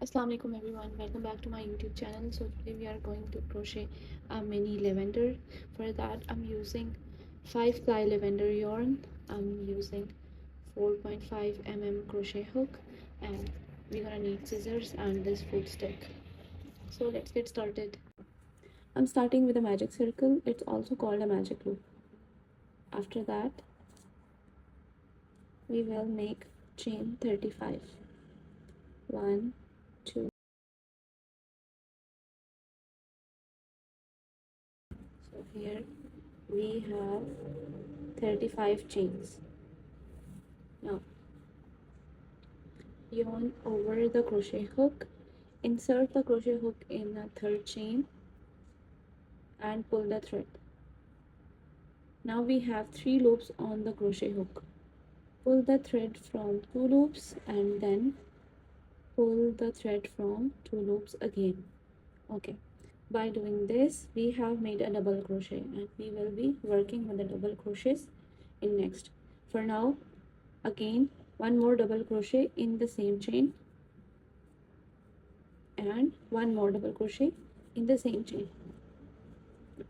Assalamu alaikum everyone, welcome back to my YouTube channel. So today we are going to crochet a mini lavender. For that I'm using 5 ply lavender yarn. I'm using 4.5 crochet hook, and we're gonna need scissors and this foot stick. So let's get started. I'm starting with a magic circle. It's also called a magic loop. After that we will make chain 35. 1, 2. So here we have 35 chains. Now yarn over the crochet hook, insert the crochet hook in a third chain and pull the thread. Now we have 3 loops on the crochet hook. Pull the thread from 2 loops and then pull the thread from 2 loops again. Okay, by doing this we have made a double crochet, and we will be working with the double crochets in next. For now, again one more double crochet in the same chain and one more double crochet in the same chain.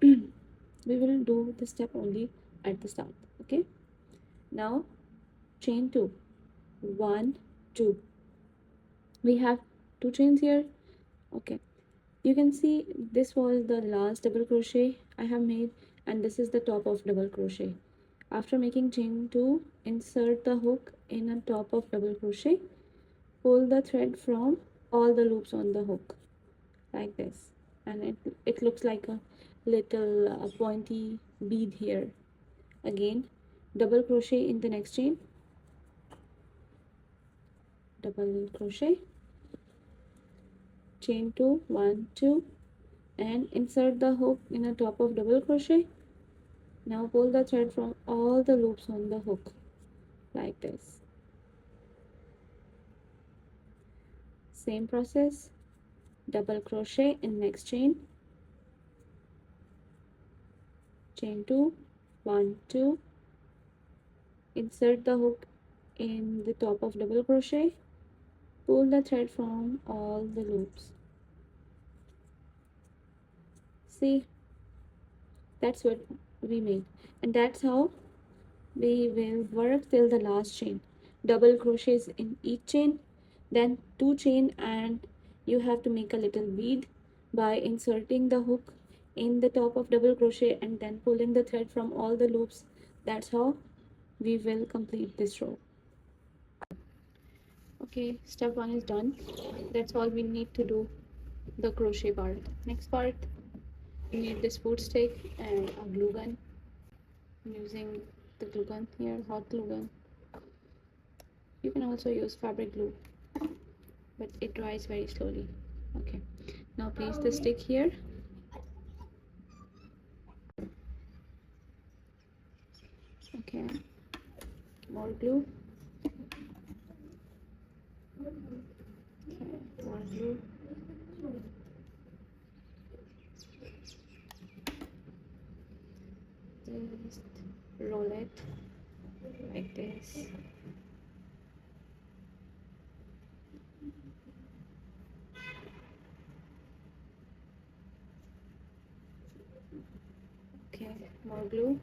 We will do this step only at the start. Okay, now chain 2, 1, 2. We have 2 chains here. Okay, you can see this was the last double crochet I have made, and this is the top of double crochet. After making chain 2, insert the hook in a top of double crochet, pull the thread from all the loops on the hook like this, and it looks like a little pointy bead here. Again double crochet in the next chain, double crochet, chain 2, 1, 2, and insert the hook in the top of double crochet. Now pull the thread from all the loops on the hook like this. Same process, double crochet in next chain, chain 2, 1, 2, insert the hook in the top of double crochet, pull the thread from all the loops. See, that's what we made, and that's how we will work till the last chain. Double crochets in each chain, then 2 chain, and you have to make a little bead by inserting the hook in the top of double crochet and then pulling the thread from all the loops. That's how we will complete this row. Okay, step 1 is done. That's all we need to do the crochet part. Next part, you need this foot stick and a glue gun. I'm using the glue gun here, hot glue gun. You can also use fabric glue, but it dries very slowly. Okay, now place the stick here. Okay, more glue. Okay, more glue. Just roll it like this. Okay, more glue.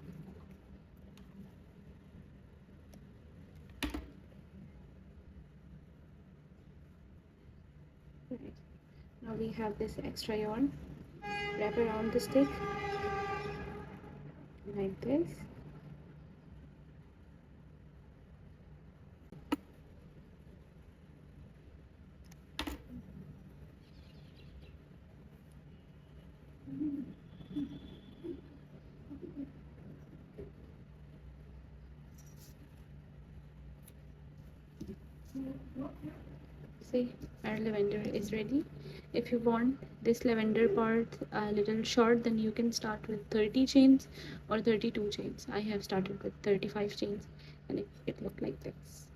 Right. Now we have this extra yarn. Wrap around the stick like this. See, our lavender is ready. If you want this lavender part a little short, then you can start with 30 chains or 32 chains. I have started with 35 chains, and it looked like this.